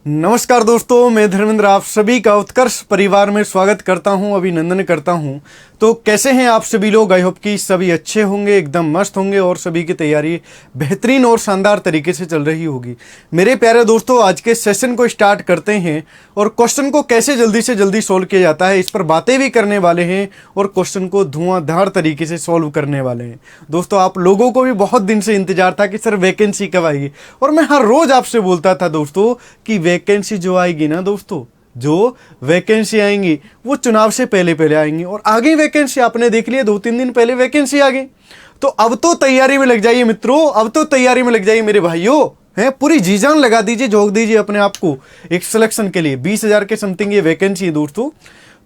नमस्कार दोस्तों, मैं धर्मेंद्र आप सभी का उत्कर्ष परिवार में स्वागत करता हूं, अभिनंदन करता हूं। तो कैसे हैं आप सभी लोग? आई होप कि सभी अच्छे होंगे, एकदम मस्त होंगे और सभी की तैयारी बेहतरीन और शानदार तरीके से चल रही होगी। मेरे प्यारे दोस्तों, आज के सेशन को स्टार्ट करते हैं और क्वेश्चन को कैसे जल्दी से जल्दी सॉल्व किया जाता है इस पर बातें भी करने वाले हैं और क्वेश्चन को धुआंधार तरीके से सॉल्व करने वाले हैं। दोस्तों, आप लोगों को भी बहुत दिन से इंतजार था कि सर वैकेंसी कब आएगी, और मैं हर रोज आपसे बोलता था दोस्तों कि वैकेंसी जो आएगी ना दोस्तों, जो वैकेंसी आएंगी वो चुनाव से पहले पहले आएंगी। और आगे वैकेंसी आपने देख लिया, 2-3 दिन पहले वैकेंसी आ गई। तो अब तो तैयारी में लग जाइए मित्रों, अब तो तैयारी में लग जाइए मेरे भाइयों, हैं? पूरी जी जान लगा दीजिए, झोंक दीजिए अपने आप को एक सिलेक्शन के लिए। 20,000 के समथिंग ये वैकेंसी है दोस्तों।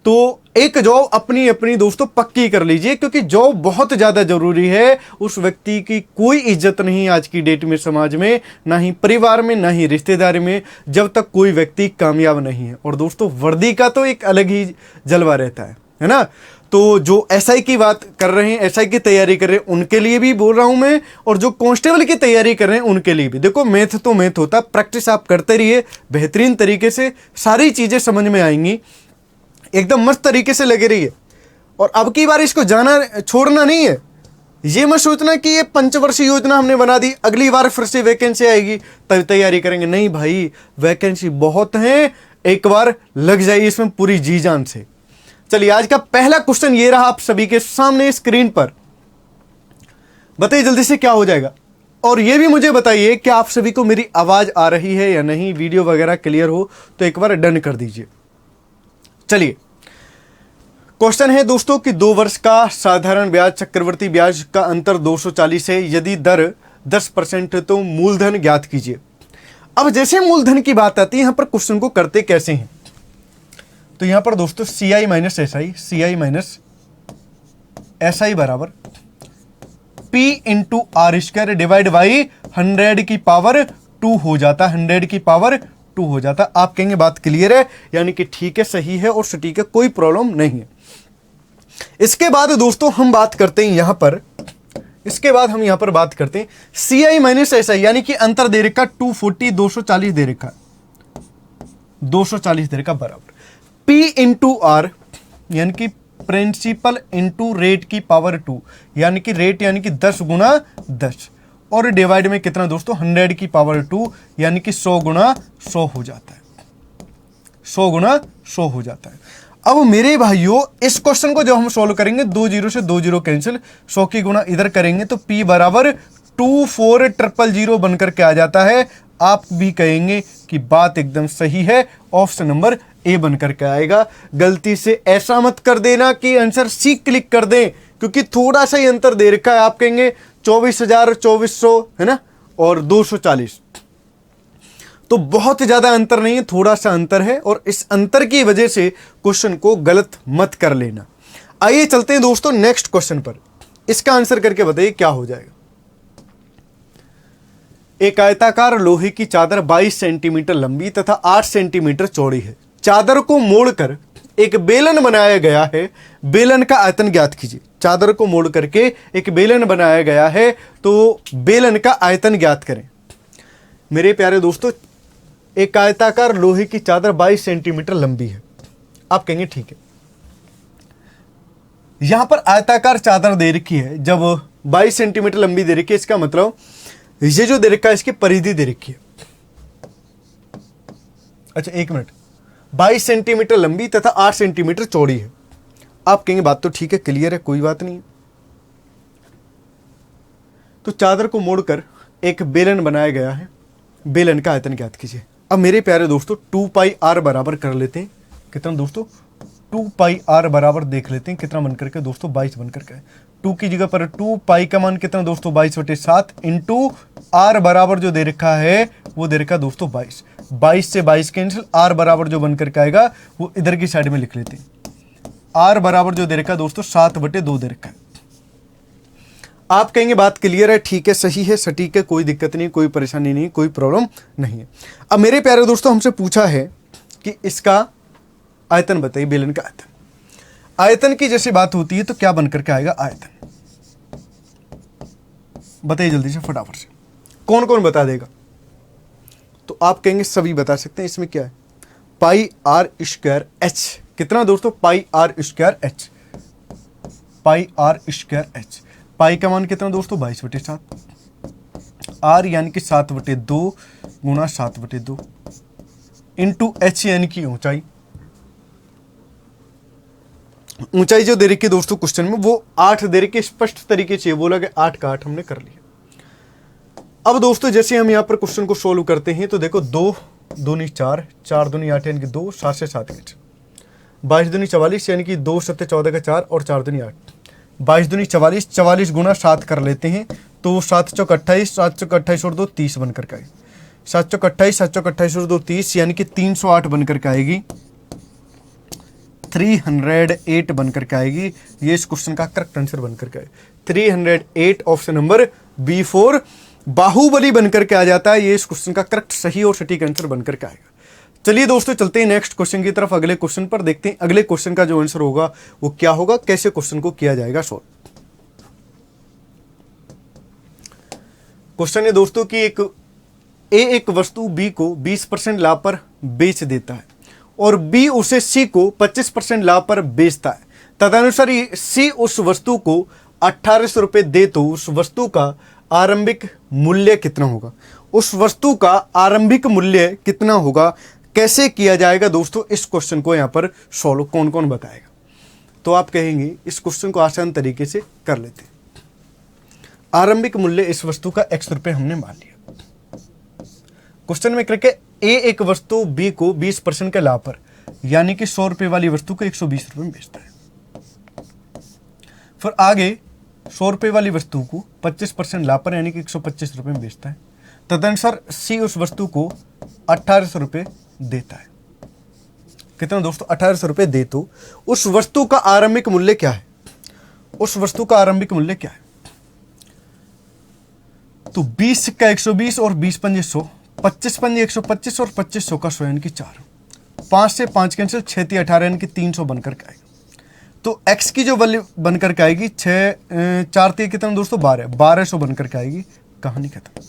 तो एक जॉब अपनी अपनी दोस्तों पक्की कर लीजिए, क्योंकि जॉब बहुत ज्यादा जरूरी है। उस व्यक्ति की कोई इज्जत नहीं आज की डेट में समाज में, ना ही परिवार में, ना ही रिश्तेदारी में, जब तक कोई व्यक्ति कामयाब नहीं है। और दोस्तों, वर्दी का तो एक अलग ही जलवा रहता है ना। तो जो एसआई की बात कर रहे हैं, एसआई की तैयारी कर रहे हैं, उनके लिए भी बोल रहा हूं मैं, और जो कांस्टेबल की तैयारी कर रहे हैं उनके लिए भी। देखो, मैथ तो मैथ होता, प्रैक्टिस आप करते रहिए बेहतरीन तरीके से, सारी चीजें समझ में आएंगी, एकदम मस्त तरीके से लगे रहिए। और अब की बार इसको जाना छोड़ना नहीं है। ये मत सोचना कि ये पंचवर्षीय योजना हमने बना दी, अगली बार फिर से वैकेंसी आएगी तब तैयारी करेंगे। नहीं भाई, वैकेंसी बहुत है, एक बार लग जाइए इसमें पूरी जी जान से। चलिए, आज का पहला क्वेश्चन ये रहा आप सभी के सामने स्क्रीन पर। बताइए जल्दी से क्या हो जाएगा, और ये भी मुझे बताइए कि आप सभी को मेरी आवाज आ रही है या नहीं, वीडियो वगैरह क्लियर हो तो एक बार डन कर दीजिए। चलिए, क्वेश्चन है दोस्तों कि 2 वर्ष का साधारण ब्याज चक्रवर्ती ब्याज का अंतर 240 है, यदि दर 10% है तो मूलधन ज्ञात कीजिए। अब जैसे मूलधन की बात आती है, यहां पर क्वेश्चन को करते कैसे हैं, तो यहां पर दोस्तों CI माइनस SI बराबर P into R square divide by 100 की पावर 2 हो जाता, 100 की पावर 2 हो जाता। आप कहेंगे बात क्लियर है, यानी कि ठीक है, सही है और सटीक है, कोई प्रॉब्लम नहीं है। इसके बाद दोस्तों हम बात करते हैं यहां पर, इसके बाद हम यहां पर बात करते हैं CI माइनस SI, यानी कि अंतर दे रखा 240, 240 दे रखा, 240 दे रखा बराबर P इंटू आर, यानी कि प्रिंसिपल इंटू रेट की पावर 2, यानी कि रेट यानी कि 10 गुना 10, और डिवाइड में कितना दोस्तों 100 की पावर 2, यानी कि 100 गुना 100 हो जाता है, 100 गुना 100 हो जाता है। अब मेरे भाइयों, इस क्वेश्चन को जब हम सॉल्व करेंगे, 2 0 से 2 0 कैंसिल, 100 की गुना इधर करेंगे तो P बराबर 24000 बनकर के आ जाता है। आप भी कहेंगे कि बात एकदम सही है, ऑप्शन नंबर ए बनकर के आएगा। गलती से ऐसा मत कर देना कि आंसर सी क्लिक कर दें, क्योंकि थोड़ा सा ही अंतर दे रखा है। आप कहेंगे 24,000, 2400 है ना, और 240, तो बहुत ज्यादा अंतर नहीं है, थोड़ा सा अंतर है, और इस अंतर की वजह से क्वेश्चन को गलत मत कर लेना। आइए चलते हैं दोस्तों नेक्स्ट क्वेश्चन पर, इसका आंसर करके बताइए क्या हो जाएगा। एक आयताकार लोहे की चादर 22 सेंटीमीटर लंबी तथा 8 सेंटीमीटर चौड़ी है। चादर को मोड़कर एक बेलन बनाया गया है, बेलन का आयतन ज्ञात कीजिए। चादर को मोड़ करके एक बेलन बनाया गया है, तो बेलन का आयतन ज्ञात करें। मेरे प्यारे दोस्तों, एक आयताकार लोहे की चादर 22 सेंटीमीटर लंबी है। आप कहेंगे ठीक है, यहां पर आयताकार चादर दे रखी है, जब 22 सेंटीमीटर लंबी दे रखी है, इसका मतलब ये जो दे रखा है इसकी परिधि दे रखी है। अच्छा एक मिनट, 22 सेंटीमीटर लंबी तथा 8 सेंटीमीटर चौड़ी है। आप कहेंगे बात तो ठीक है, क्लियर है, कोई बात नहीं। तो चादर को मोड़कर एक बेलन बनाया गया है, बेलन का आयतन ज्ञात कीजिए। अब मेरे प्यारे दोस्तों 2 पाई आर बराबर कर लेते हैं, कितना दोस्तों 2 पाई आर बराबर देख लेते हैं कितना बनकर के दोस्तों 22 बनकर के। 2 की जगह पर 2 पाई का मान कितना दोस्तों 22/7 इंटू आर बराबर जो दे रखा है वो दे रखा दोस्तों 22। 22 से 22 कैंसिल, आर बराबर जो बनकर के आएगा वो इधर की साइड में लिख लेते हैं। आर बराबर जो दे रखा दोस्तों 7/2 दे रखा है। आप कहेंगे बात क्लियर है, ठीक है, सही है, सटीक है, कोई दिक्कत नहीं, कोई परेशानी नहीं, कोई प्रॉब्लम नहीं है। अब मेरे प्यारे दोस्तों हमसे पूछा है कि इसका आयतन बताइए, बेलन का आयतन। आयतन की जैसे बात होती है तो क्या बनकर के आएगा आयतन, बताइए जल्दी से फटाफट से, कौन कौन बता देगा। तो आप कहेंगे सभी बता सकते हैं, इसमें क्या है, पाई आर स्क्वायर एच कितना दोस्तों, pi R square H, pi R square H. Pi का मान कितना दोस्तों 22/7, आर यानी कि 7/2 गुणा 7/2 इंटू एच यानी कि ऊंचाई। ऊंचाई जो दे रखी है दोस्तों क्वेश्चन में वो 8 दे रखी है, स्पष्ट तरीके से बोला गया 8 का 8 हमने कर लिया। अब दोस्तों जैसे हम यहाँ पर क्वेश्चन को सोल्व करते हैं तो देखो 2 दूनी 4, 4 दूनी 8 यानी कि 2, 7 से 7 का 22 दूनी 44 यानी कि 2 7 14 का 4 और 4 दूनी 8, 22 दूनी 44, 44 गुना 7 कर लेते हैं तो 7 चौक 28, 7 चौक 28 और 2 30 बनकर के आएगी, 7 चौक 28, 7 चौक 28 और 2 30 यानी कि 308 बनकर के आएगी, 308 बनकर के आएगी। ये इस क्वेश्चन का करेक्ट आंसर बनकर के आएगा 308, ऑप्शन नंबर B4 बाहुबली बनकर के आ जाता है। ये इस क्वेश्चन का करेक्ट सही और सटीक आंसर बनकर के आएगा। चलिए दोस्तों चलते हैं नेक्स्ट क्वेश्चन की तरफ, अगले क्वेश्चन पर देखते हैं अगले क्वेश्चन का जो आंसर होगा वो क्या होगा, कैसे क्वेश्चन को किया जाएगा सॉल्व। क्वेश्चन है दोस्तों कि एक वस्तु बी को 20% लाभ पर बेच देता है और बी उसे सी को 25% लाभ पर बेचता है। तदनुसार सी उस वस्तु को 1800 रुपये दे तो उस वस्तु का आरंभिक मूल्य कितना होगा, उस वस्तु का आरंभिक मूल्य कितना होगा, कैसे किया जाएगा दोस्तों इस क्वेश्चन को यहां पर सॉल्व कौन कौन बताएगा। तो आप कहेंगे इस क्वेश्चन को आसान तरीके से कर लेते हैं। आरंभिक मूल्य इस वस्तु का x रुपये हमने मान लिया। क्वेश्चन में करके ए एक वस्तु बी को 20% के लाभ पर यानी कि 100 रुपये वाली वस्तु को 120 रुपये में बेचता है। फिर आगे 100 रुपये वाली वस्तु को 25% लाभ पर यानी कि 125 रुपये में बेचता है। तदनुसार सी उस वस्तु को 1800 रुपये देता है। कितना दोस्तों 1800 रुपये दे तो उस वस्तु का आरंभिक मूल्य क्या है, उस वस्तु का आरंभिक मूल्य क्या है। तो 20 का 120 और 20 पंजे 100, 25 पंजे 125 और 2500 का 100 यानी कि 4, 5 से 5 कैंसिल, 6 × 18 यानी कि 300 बनकर के आएगा। तो x की जो वैल्यू बनकर के आएगी 4 कितना दोस्तों 1200 बनकर के आएगी। कहानी खत्म।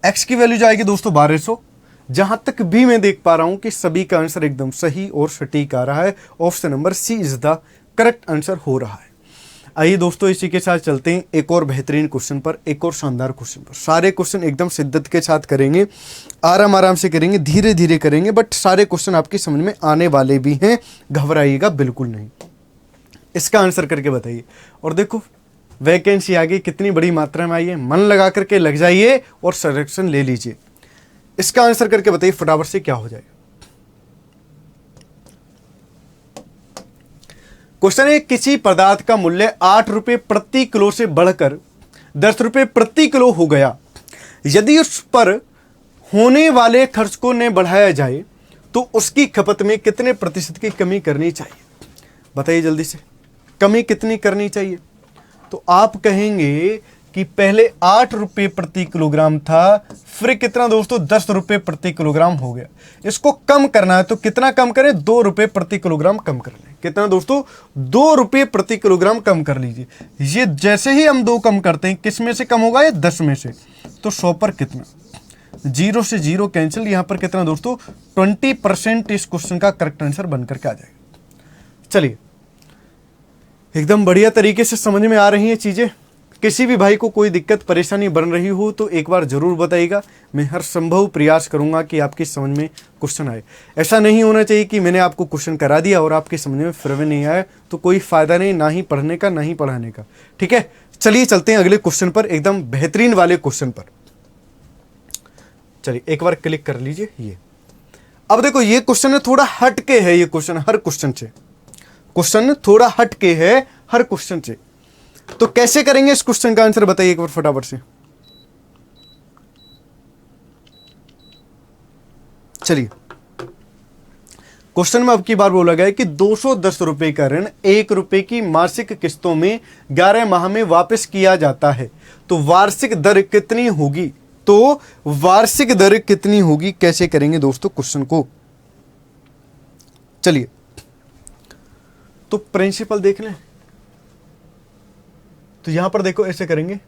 x की वैल्यू जाएगी दोस्तों 1200। जहां तक भी मैं देख पा रहा हूं कि सभी का आंसर एकदम सही और सटीक आ रहा है, option number C is the correct answer हो रहा है। आइए दोस्तों इसी के साथ चलते हैं एक और बेहतरीन क्वेश्चन पर, एक और शानदार क्वेश्चन पर। सारे क्वेश्चन एकदम शिद्दत के साथ करेंगे, आराम आराम से करेंगे, धीरे धीरे करेंगे, बट सारे क्वेश्चन आपकी समझ में आने वाले भी हैं, घबराइएगा बिल्कुल नहीं। इसका आंसर करके बताइए। और देखो वैकेंसी आ गई, कितनी बड़ी मात्रा में आई है, मन लगा करके लग जाइए और सिलेक्शन ले लीजिए। इसका आंसर करके बताइए फटाफट से क्या हो जाएगा। क्वेश्चन है किसी पदार्थ का मूल्य 8 रुपये प्रति किलो से बढ़कर 10 रुपये प्रति किलो हो गया, यदि उस पर होने वाले खर्च को न बढ़ाया जाए तो उसकी खपत में कितने प्रतिशत की कमी करनी चाहिए। बताइए जल्दी से, कमी कितनी करनी चाहिए। तो आप कहेंगे कि पहले 8 रुपये प्रति किलोग्राम था, फिर कितना दोस्तों 10 रुपये प्रति किलोग्राम हो गया। इसको कम करना है तो कितना कम करें, 2 रुपये प्रति किलोग्राम कम कर लें। कितना दोस्तों 2 रुपये प्रति किलोग्राम कम कर लीजिए। ये जैसे ही हम 2 कम करते हैं किस में से कम होगा, ये 10 में से। तो 100 पर कितना, 0 से 0 कैंसिल, यहां पर कितना दोस्तों 20% इस क्वेश्चन का करेक्ट आंसर बनकर के आ जाएगा। चलिए एकदम बढ़िया तरीके से समझ में आ रही हैं चीजें। किसी भी भाई को कोई दिक्कत परेशानी बन रही हो तो एक बार जरूर बताइएगा, मैं हर संभव प्रयास करूंगा कि आपकी समझ में क्वेश्चन आए। ऐसा नहीं होना चाहिए कि मैंने आपको क्वेश्चन करा दिया और आपकी समझ में फिर भी नहीं आया, तो कोई फायदा नहीं, ना ही पढ़ने का ना ही पढ़ाने का। ठीक है, चलिए चलते हैं अगले क्वेश्चन पर, एकदम बेहतरीन वाले क्वेश्चन पर। चलिए एक बार क्लिक कर लीजिए। ये अब देखो ये क्वेश्चन है थोड़ा हट के है, ये क्वेश्चन हर क्वेश्चन से, क्वेश्चन थोड़ा हट के है हर क्वेश्चन से। तो कैसे करेंगे इस क्वेश्चन का आंसर बताइए एक बार फटाफट से। चलिए क्वेश्चन में अब की बार बोला गया है कि 210 रुपए का ऋण 1 रुपए की मासिक किस्तों में 11 माह में वापस किया जाता है, तो वार्षिक दर कितनी होगी। तो वार्षिक दर कितनी होगी, कैसे करेंगे दोस्तों क्वेश्चन को। चलिए तो प्रिंसिपल देख लें। तो यहां पर देखो ऐसे करेंगे,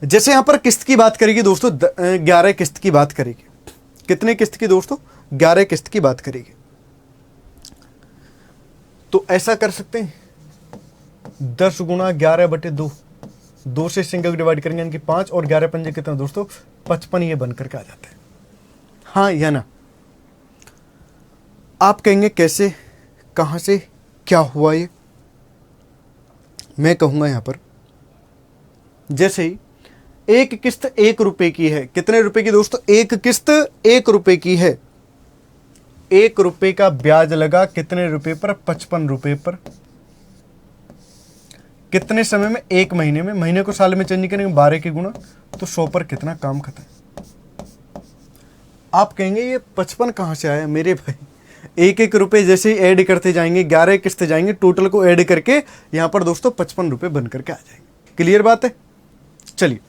जैसे यहां पर किस्त की बात करेगी दोस्तों, 11 किस्त की बात करेगी। कितने किस्त की दोस्तों? 11 किस्त की बात करेगी। तो ऐसा कर सकते हैं, 10 गुणा 11/2, 2 से संख्या को डिवाइड करेंगे, यानी कि 5, और 11 पंजे कितना दोस्तों? 55 ये बनकर के आ जाता है। हाँ या ना? आप कहेंगे कैसे, कहां से, क्या हुआ ये? मैं कहूंगा यहां पर, जैसे ही एक किस्त 1 रुपए की है। कितने रुपए की दोस्तों? एक किस्त 1 रुपए की है। 1 रुपए का ब्याज लगा कितने रुपए पर? 55 रुपए पर। कितने समय में? 1 महीने में। महीने को साल में चेंज करेंगे, 12 के गुणा, तो 100 पर कितना? काम खत्म। आप कहेंगे ये 55 कहां से आया मेरे भाई? 1-1 रुपए जैसे ही ऐड करते जाएंगे, 11 किस्त जाएंगे, टोटल को ऐड करके यहां पर दोस्तों 55 रुपए बनकर के आ जाएंगे। क्लियर बात है? चलिए,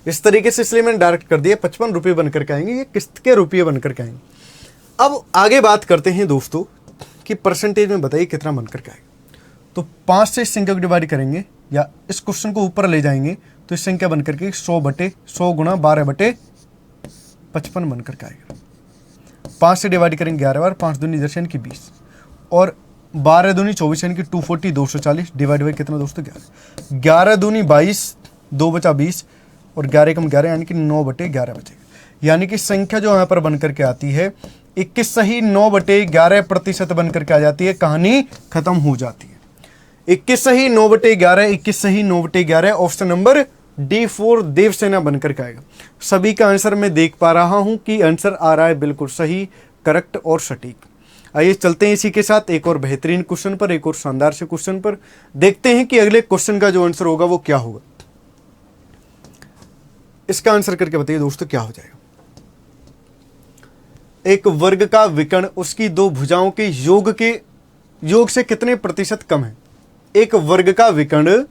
इस तरीके से इसलिए मैंने डायरेक्ट कर दिया, 55 रुपए बनकर के आएंगे, ये किस्त के रुपये बनकर के आएंगे। अब आगे बात करते हैं दोस्तों कि परसेंटेज में बताइए कितना बनकर के आएगा। तो 5 से इस संख्या को डिवाइड करेंगे, या इस क्वेश्चन को ऊपर ले जाएंगे, तो इस संख्या बनकर के 100 गुणा 12/55 बनकर के आएगा। 5 से डिवाइड करेंगे 11 बार, 5 दूनी 10 यानी कि 20, और 12 दूनी 24 यानी कि 240, 240 डिवाइड बाई कितना दोस्तों? 11। 11 दूनी 22, 2 बचा 20, और 11 कम 11 यानी कि 9/11 बचेगा। यानी कि संख्या जो यहाँ पर बनकर के आती है 21 सही 9/11% बनकर के आ जाती है। कहानी खत्म हो जाती है। 21 सही 9/11, 21 सही 9/11, ऑप्शन नंबर D4 देवसेना बनकर के आएगा। सभी का आंसर मैं देख पा रहा हूं कि आंसर आ रहा है बिल्कुल सही, करेक्ट और सटीक। आइए चलते हैं इसी के साथ एक और बेहतरीन क्वेश्चन पर, एक और शानदार से क्वेश्चन पर। देखते हैं कि अगले क्वेश्चन का जो आंसर होगा वो क्या होगा। इसका आंसर करके बताइए दोस्तों क्या हो जाएगा। एक वर्ग का विकर्ण उसकी 2 भुजाओं के योग से कितने प्रतिशत कम है? एक वर्ग का विकर्ण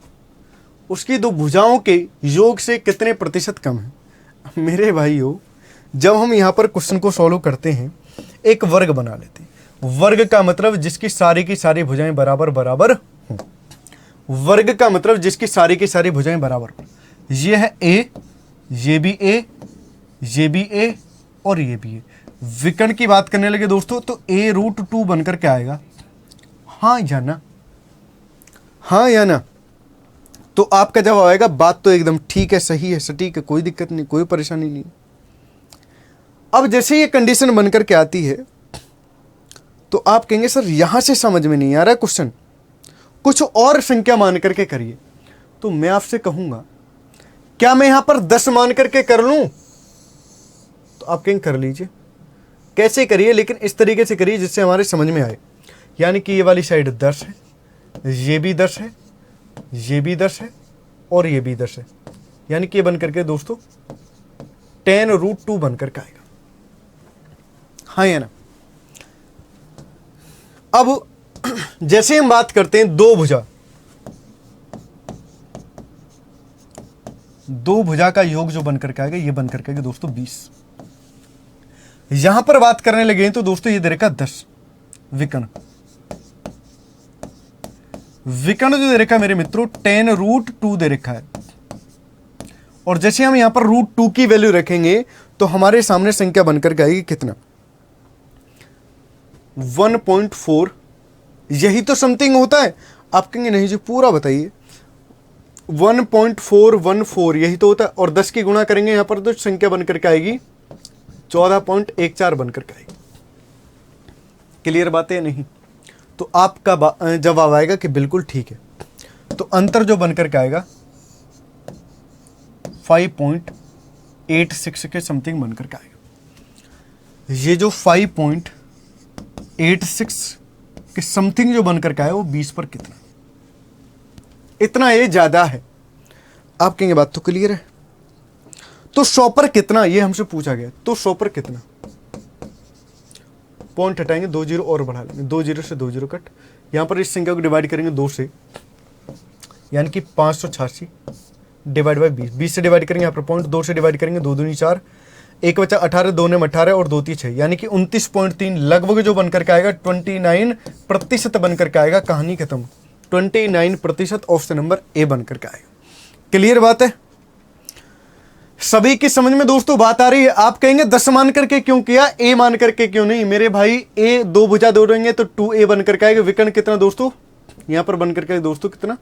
उसकी 2 भुजाओं के योग से कितने प्रतिशत कम है? मेरे भाइयों, जब हम यहां पर क्वेश्चन को सॉल्व करते हैं, एक वर्ग बना लेते हैं। वर्ग का मतलब जिसकी सारी की सारी भुजाएं बराबर बराबर हों। वर्ग का मतलब जिसकी सारी की सारी भुजाएं बराबर हों। ये है ए, ये भी ए, ये भी ए, और ये भी ए। विकर्ण की बात करने लगे दोस्तों तो a√2 बनकर के आएगा। हाँ या ना? हाँ या ना? तो आपका जवाब आएगा बात तो एकदम ठीक है, सही है, सटीक है, कोई दिक्कत नहीं, कोई परेशानी नहीं। अब जैसे ये कंडीशन बनकर के आती है तो आप कहेंगे सर यहां से समझ में नहीं आ रहा क्वेश्चन, कुछ और संख्या मान करके करिए। तो मैं आपसे कहूंगा क्या मैं यहां पर 10 मान करके कर लूं? तो आप कहेंगे कर लीजिए। कैसे करिए? लेकिन इस तरीके से करिए जिससे हमारे समझ में आए। यानी कि ये वाली साइड 10 है, ये भी 10 है, ये भी 10 है, और ये भी 10 है। यानी कि ये बन करके दोस्तों 10√2 बनकर के आएगा। हाँ या ना? अब जैसे हम बात करते हैं 2 भुजा का योग जो बनकर के आएगा, ये बनकर के आएगा दोस्तों 20। यहां पर बात करने लगे तो दोस्तों ये दे रखा 10 विकर्ण जो दे रखा है मेरे मित्रों 10√2 दे रखा है। और जैसे हम यहां पर √2 की वैल्यू रखेंगे तो हमारे सामने संख्या बनकर के आएगी कितना? 1.4। यही तो समथिंग होता है। आप कहेंगे नहीं जी पूरा बताइए। 1.414 यही तो होता है। और 10 की गुणा करेंगे यहां पर तो संख्या बनकर के आएगी 14.14 बनकर के आएगी। क्लियर बात है नहीं? तो आपका जवाब आएगा कि बिल्कुल ठीक है। तो अंतर जो बनकर के आएगा 5.86 के समथिंग बनकर के आएगा। ये जो 5.86 के समथिंग जो बनकर के आया वो 20 पर कितना? इतना ये ज्यादा है। आप कहेंगे बात तो क्लियर है। तो 100 पर कितना ये हमसे पूछा गया। तो 100 पर कितना? पॉइंट हटाएंगे, 2 जीरो और बढ़ा लेंगे, 2 जीरो से 2 जीरो कट। यहां पर इस संख्या को डिवाइड करेंगे 2 से, यानी कि 586 डिवाइड बाई 20। 20 से डिवाइड करेंगे, यहाँ पर पॉइंट 2 से डिवाइड करेंगे, 2 दूनी 4, 1 बचा 18, 2 ने 18 और 2 3 6, यानी कि 29.3 लगभग जो बनकर के आएगा 29% बनकर के आएगा। कहानी खत्म। 29% ऑप्शन नंबर ए बनकर के आएगा। क्लियर बात है? सभी की समझ में दोस्तों बात आ रही है? आप कहेंगे 10 मान करके क्यों किया, ए मान करके क्यों नहीं? मेरे भाई ए दो भुजा जोड़ेंगे तो 2a बन करके आएगा। विकर्ण कितना दोस्तों यहां पर बन करके दोस्तों कितना,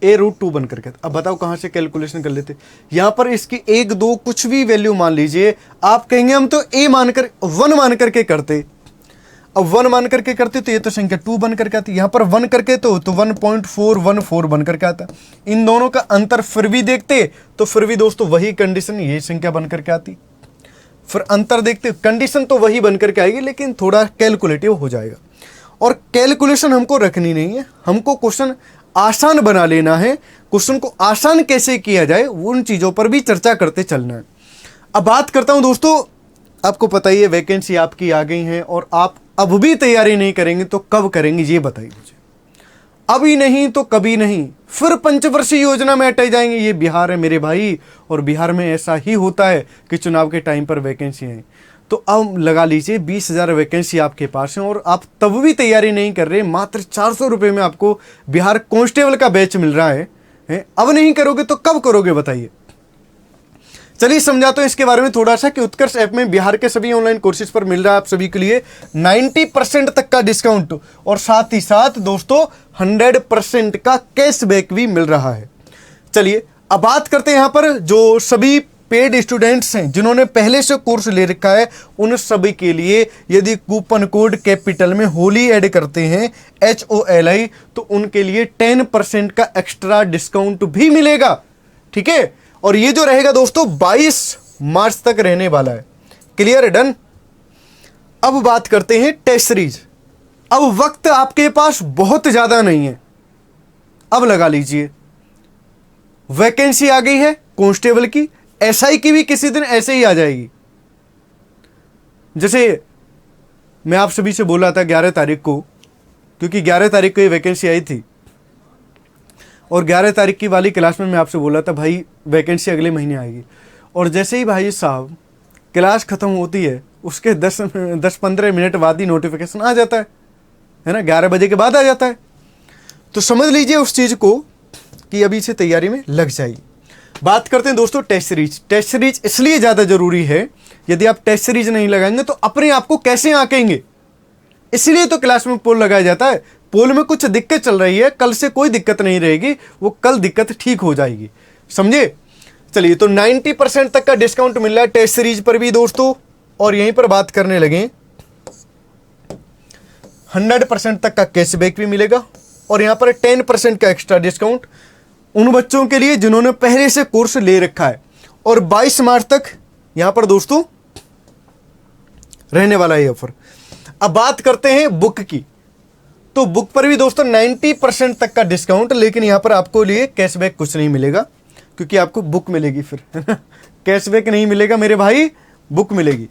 a√2 बन करके। अब बताओ कहां से कैलकुलेशन कर लेते? यहां पर इसकी 1 2 कुछ भी वैल्यू मान लीजिए, आप कहेंगे हम तो a मानकर 1 मान करके करते। अब 1 मान करके करते तो ये तो संख्या 2 बन करके आती, यहां पर 1 करके तो 1.414 बन करके आता। इन दोनों का अंतर फिर भी देखते तो फिर भी दोस्तों वही कंडीशन, ये संख्या बन करके आती। फिर अंतर देखते, कंडीशन तो वही बन करके आएगी, लेकिन थोड़ा कैलकुलेटिव हो जाएगा। और कैलकुलेशन हमको रखनी नहीं है, हमको क्वेश्चन आसान बना लेना है। क्वेश्चन को आसान कैसे किया जाए उन चीजों पर भी चर्चा करते चलना है। अब बात करता हूं दोस्तों, आपको पता ही है वैकेंसी आपकी आ गई है और आप अब भी तैयारी नहीं करेंगे तो कब करेंगे ये बताइए मुझे। अभी नहीं तो कभी नहीं, फिर पंचवर्षीय योजना में अटक जाएंगे। ये बिहार है मेरे भाई, और बिहार में ऐसा ही होता है कि चुनाव के टाइम पर वैकेंसी है। तो अब लगा लीजिए 20,000 वैकेंसी आपके पास है और आप तब भी तैयारी नहीं कर रहे। मात्र 400 रुपये में आपको बिहार कांस्टेबल का बैच मिल रहा है। अब नहीं करोगे तो कब करोगे बताइए? चलिए समझाता हूं इसके बारे में थोड़ा सा कि उत्कर्ष ऐप में बिहार के सभी ऑनलाइन कोर्सेज पर मिल रहा है आप सभी के लिए 90% तक का डिस्काउंट, और साथ ही साथ दोस्तों 100% का कैशबैक भी मिल रहा है। चलिए अब बात करते हैं यहां पर जो सभी पेड स्टूडेंट्स हैं जिन्होंने पहले से कोर्स ले रखा है, उन सभी के लिए यदि कूपन कोड कैपिटल में होली ऐड करते हैं HOLI, तो उनके लिए 10% का एक्स्ट्रा डिस्काउंट भी मिलेगा। ठीक है, और ये जो रहेगा दोस्तों 22 मार्च तक रहने वाला है। Clear, done. अब बात करते हैं टेस्ट सीरीज। अब वक्त आपके पास बहुत ज्यादा नहीं है। अब लगा लीजिए वैकेंसी आ गई है कांस्टेबल की, SI की भी किसी दिन ऐसे ही आ जाएगी। जैसे मैं आप सभी से बोला था 11 तारीख को, क्योंकि 11 तारीख को ये वैकेंसी आई थी, और 11 तारीख की वाली क्लास में मैं आपसे बोला था भाई वैकेंसी अगले महीने आएगी। और जैसे ही भाई साहब क्लास ख़त्म होती है उसके 10-15 मिनट बाद ही नोटिफिकेशन आ जाता है ना, 11 बजे के बाद आ जाता है। तो समझ लीजिए उस चीज़ को कि अभी से तैयारी में लग जाएगी। बात करते हैं दोस्तों टेस्ट सीरीज। टेस्ट सीरीज इसलिए ज़्यादा ज़रूरी है, यदि आप टेस्ट सीरीज नहीं लगाएंगे तो अपने आप को कैसे आंकेंगे? इसलिए तो क्लास में पोल लगाया जाता है। पोल में कुछ दिक्कत चल रही है, कल से कोई दिक्कत नहीं रहेगी, वो कल दिक्कत ठीक हो जाएगी, समझे? चलिए, तो 90% तक का डिस्काउंट मिल रहा है टेस्ट सीरीज पर भी दोस्तों। और यहीं पर बात करने लगे 100% तक का कैशबैक भी मिलेगा, और यहां पर 10% का एक्स्ट्रा डिस्काउंट उन बच्चों के लिए जिन्होंने पहले से कोर्स ले रखा है। और 22 मार्च तक यहां पर दोस्तों रहने वाला है ऑफर। अब बात करते हैं बुक की, तो बुक पर भी दोस्तों 90% तक का डिस्काउंट, लेकिन यहां पर आपको लिए कैशबैक कुछ नहीं मिलेगा क्योंकि आपको बुक मिलेगी फिर, है ना? कैशबैक नहीं मिलेगा मेरे भाई, बुक मिलेगी।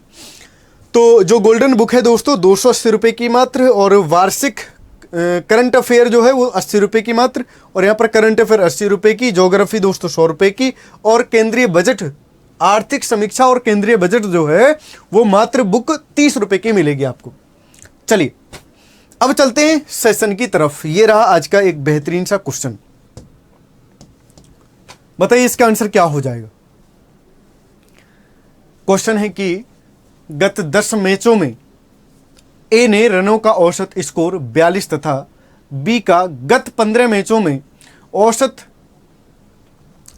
तो जो गोल्डन बुक है दोस्तों 280 रुपये की मात्र, और वार्षिक करंट अफेयर जो है वो 80 रुपये की मात्र, और यहाँ पर करंट अफेयर 80 रुपये की, ज्योग्राफी दोस्तों 100 रुपये की, और केंद्रीय बजट आर्थिक समीक्षा और केंद्रीय बजट जो है वो मात्र बुक 30 रुपये की मिलेगी आपको। चलिए अब चलते हैं सेशन की तरफ। ये रहा आज का एक बेहतरीन सा क्वेश्चन, बताइए इसका आंसर क्या हो जाएगा। क्वेश्चन है कि गत 10 मैचों में ए ने रनों का औसत स्कोर 42 तथा बी का गत 15 मैचों में औसत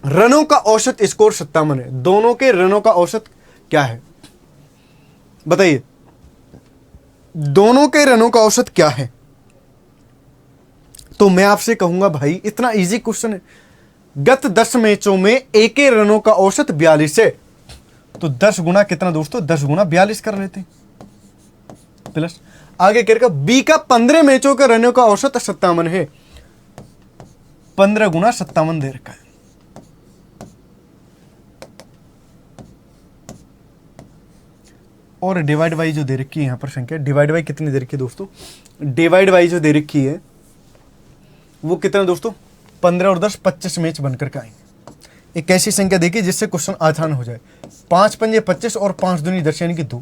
रनों का औसत स्कोर 57 है। दोनों के रनों का औसत क्या है बताइए, दोनों के रनों का औसत क्या है? तो मैं आपसे कहूंगा भाई इतना इजी क्वेश्चन है, गत 10 मैचों में ए के रनों का औसत 42 है, तो 10 गुना कितना दोस्तों, 10 गुना 42 कर लेते हैं, प्लस आगे करेगा बी का 15 मैचों का रनों का औसत 57 है, 15 गुना 57 दे रखा है। और डिवाइड बाई जो दे रखी है यहां पर संख्या, डिवाइड बाई कितनी दे रखी है दोस्तों, डिवाइड बाई जो दे रखी है वो कितना दोस्तों, 15 और 10 25 मैच बनकर के आएंगे। एक ऐसी संख्या देखिए जिससे क्वेश्चन आसान हो जाए। 5 पंजे 25 और 5 दूनी 10 यानी कि 2,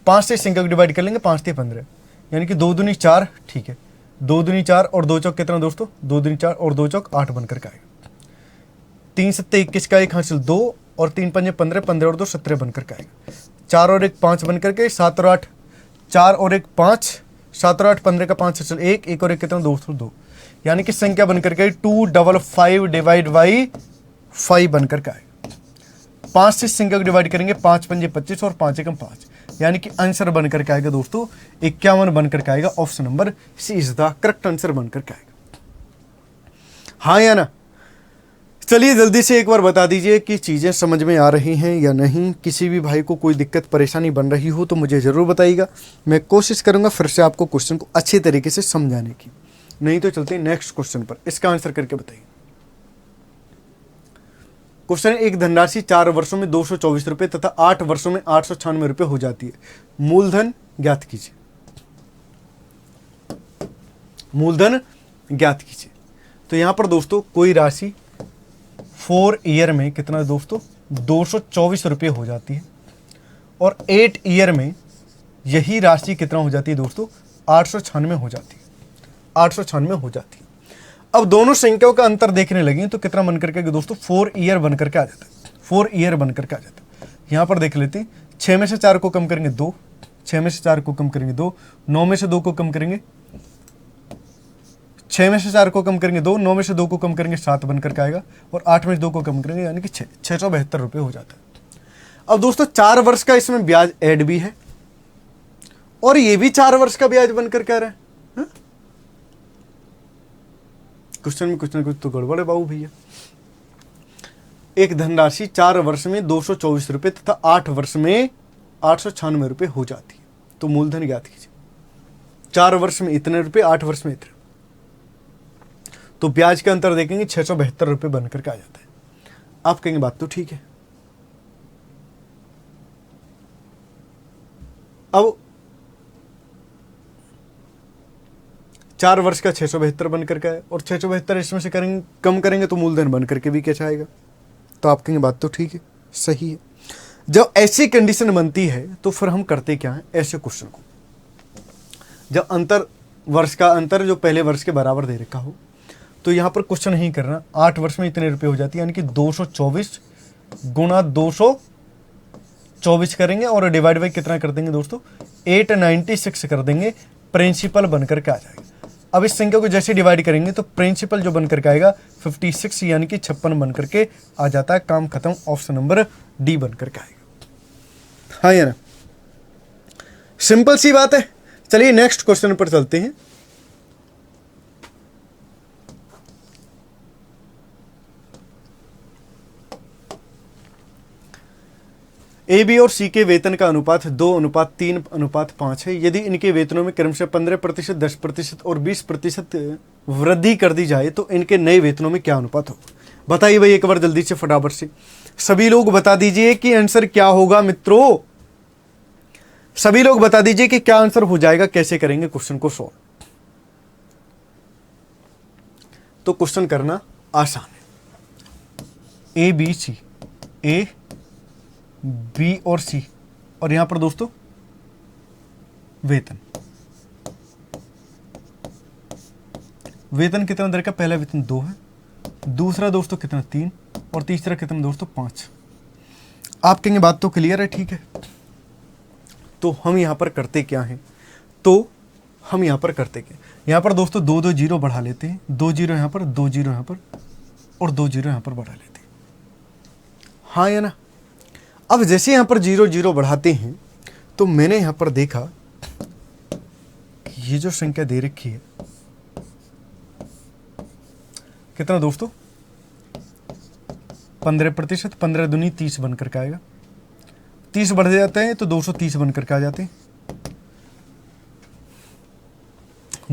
5 से संख्या को डिवाइड कर लेंगे, 5 से 15 यानी कि 2 दूनी 4, ठीक है। 2 दूनी 4 और 2 चौक कितना दोस्तों, 2 दूनी 4 और 2 चौक 8 बनकर के आएगा। 3 सत्ते 21 का 1 हासिल 2 और 3 पंजे 15, 15 और 2 17 बनकर के आएगा। 4 और 1 5 बनकर के, 7 और 8 4 और 1 5, 7 और 8 15 का 5 हासिल 1, 1 और 1 कितना दोस्तों 2, यानी कि संख्या बनकर के 255 डिवाइड बाई 5 बनकर के आएगा। 5 से संख्या को डिवाइड करेंगे, 5 पंजे 25 और 5 एकम 5, यानी कि आंसर बनकर के आएगा दोस्तों 51 बनकर के आएगा। Option number C is the correct answer बनकर के आएगा। हाँ या ना? चलिए जल्दी से एक बार बता दीजिए कि चीज़ें समझ में आ रही हैं या नहीं। किसी भी भाई को कोई दिक्कत परेशानी बन रही हो तो मुझे ज़रूर बताइएगा, मैं कोशिश करूंगा फिर से आपको क्वेश्चन को अच्छे तरीके से समझाने की। नहीं तो चलते हैं नेक्स्ट क्वेश्चन पर, इसका आंसर करके बताइए। क्वेश्चन है, एक धनराशि 4 वर्षों में 224 रुपये तथा 8 वर्षों में 896 रुपये हो जाती है, मूलधन ज्ञात कीजिए। मूलधन ज्ञात कीजिए। तो यहां पर दोस्तों कोई राशि 4 ईयर में कितना दोस्तों 224 रुपये हो जाती है, और 8 ईयर में यही राशि कितना हो जाती है दोस्तों 896 हो जाती है, 896 हो जाती है। अब दोनों संख्याओं का अंतर देखने लगे तो कितना बनकर के दोस्तों 4 ईयर बनकर के आ जाता है, 4 ईयर बनकर के आ जाता है। यहां पर देख लेते हैं, 6 में से 4 को कम करेंगे 2, 6 में से 4 को कम करेंगे 2, 9 में से 2 को कम करेंगे, 6 में से 4 को कम करेंगे 2, 9 में से 2 को कम करेंगे 7 बनकर के आएगा, और 8 में से 2 को कम करेंगे यानी कि 672 रुपये हो जाता है। अब दोस्तों 4 वर्ष का इसमें ब्याज ऐड भी है, और ये भी 4 वर्ष का ब्याज बनकर के आ रहा है। क्वेश्चन में कुछ ना कुछ तो गड़बड़ है बाबू भैया। एक धनराशि 4 वर्ष में 224 रुपये तथा 8 वर्ष में 896 रुपये हो जाती है, तो मूलधन ज्ञात कीजिए। 4 वर्ष में इतने रुपये, 8 वर्ष में इतने, तो ब्याज का अंतर देखेंगे 672 रुपये बनकर के आ जाता है। आप कहेंगे बात तो ठीक है। अब 4 वर्ष का 672 बनकर के आए, और 672 इसमें से करेंगे कम करेंगे तो मूलधन बनकर के भी कैसा आएगा। तो आप कहेंगे बात तो ठीक है, सही है। जब ऐसी कंडीशन बनती है तो फिर हम करते क्या है ऐसे क्वेश्चन को, जब अंतर वर्ष का अंतर जो पहले वर्ष के बराबर दे रखा हो, तो यहाँ पर क्वेश्चन नहीं करना। 8 वर्ष में इतने रुपये हो जाती है, यानी कि 224 गुणा 224 करेंगे और डिवाइड बाई कितना कर देंगे दोस्तों 896 कर देंगे, प्रिंसिपल बनकर के आ जाएगा। अब इस संख्या को जैसे डिवाइड करेंगे तो प्रिंसिपल जो बनकर के आएगा 56 यानी कि 56 बनकर के आ जाता है। काम खत्म, ऑप्शन नंबर डी बनकर के आएगा। हाँ या ना? सिंपल सी बात है। चलिए नेक्स्ट क्वेश्चन पर चलते हैं। ए बी और सी के वेतन का अनुपात 2:3:5 है। यदि इनके वेतनों में क्रमशः 15%, 10% और 20% वृद्धि कर दी जाए तो इनके नए वेतनों में क्या अनुपात होगा? बताइए भाई एक बार जल्दी से फटाफट से सभी लोग बता दीजिए कि आंसर क्या होगा। मित्रों सभी लोग बता दीजिए कि क्या आंसर हो जाएगा, कैसे करेंगे क्वेश्चन को सॉल्व। तो क्वेश्चन करना आसान है। A B C, A B और सी, और यहां पर दोस्तों वेतन कितना दर का? पहला वेतन 2 है, दूसरा दोस्तों कितना 3, और तीसरा कितना दोस्तों 5। आप कहेंगे बात तो क्लियर है, ठीक है। तो हम यहां पर करते क्या है, यहां पर दोस्तों 2 जीरो बढ़ा लेते हैं, 2 जीरो यहां पर, 2 जीरो यहां पर, और 2 जीरो यहां पर बढ़ा लेते हैं। हाँ या ना? अब जैसे यहां पर 0 0 बढ़ाते हैं तो मैंने यहां पर देखा ये जो संख्या दे रखी है कितना दोस्तों 15%, 15 दूनी 30 बनकर के आएगा। 30 बढ़ जाते हैं तो 230 बनकर के आ जाते हैं।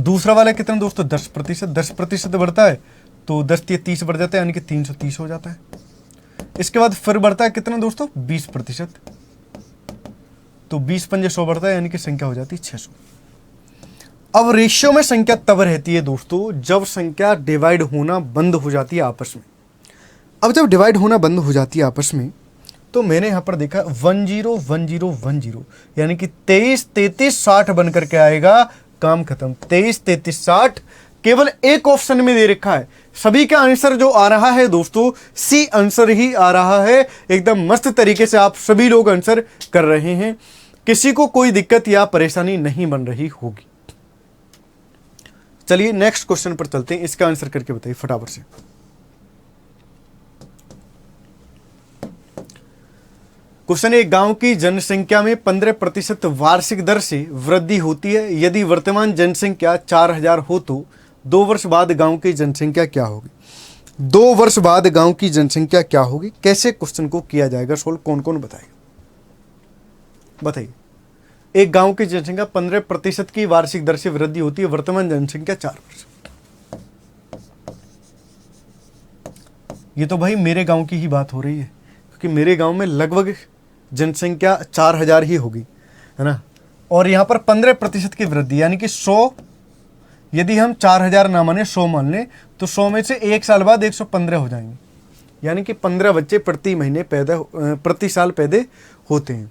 दूसरा वाला कितना दोस्तों 10%, 10% बढ़ता है तो 10 × 30 बढ़ जाता है, यानी कि 330 हो जाता है। इसके बाद फिर बढ़ता है कितना दोस्तों 20%, तो 20 पंजे 100 बढ़ता है, यानी कि संख्या हो जाती है 600। अब रेशियो में संख्या तब रहती है दोस्तों जब संख्या डिवाइड होना बंद हो जाती है आपस में। अब जब डिवाइड होना बंद हो जाती है आपस में तो मैंने यहां पर देखा 10 10 10, यानी कि 23 33 60 बनकर के आएगा काम खत्म। 23, 33, 60 केवल एक ऑप्शन में दे रखा है। सभी का आंसर जो आ रहा है दोस्तों, सी आंसर ही आ रहा है। एकदम मस्त तरीके से आप सभी लोग आंसर कर रहे हैं, किसी को कोई दिक्कत या परेशानी नहीं बन रही होगी। चलिए नेक्स्ट क्वेश्चन पर चलते हैं, इसका आंसर करके बताइए फटाफट से। क्वेश्चन है, गांव की जनसंख्या में 15% वार्षिक दर से वृद्धि होती है। यदि वर्तमान जनसंख्या 4000 हो तो 2 वर्ष बाद गांव की जनसंख्या क्या होगी? 2 वर्ष बाद गांव की जनसंख्या क्या होगी? कैसे क्वेश्चन को किया जाएगा सोल्व, कौन कौन बताएगा? बताइए। एक गांव की जनसंख्या 15% की वार्षिक दर से वृद्धि होती है, वर्तमान जनसंख्या 4 वर्ष। ये तो भाई मेरे गांव की ही बात हो रही है, क्योंकि मेरे गांव में लगभग जनसंख्या 4000 ही होगी, है ना। और यहां पर 15% की वृद्धि, यानी कि 100, यदि हम 4000 ना माने 100 मान लें, तो 100 में से एक साल बाद 115 हो जाएंगे, यानी कि 15 बच्चे प्रति साल पैदा होते हैं।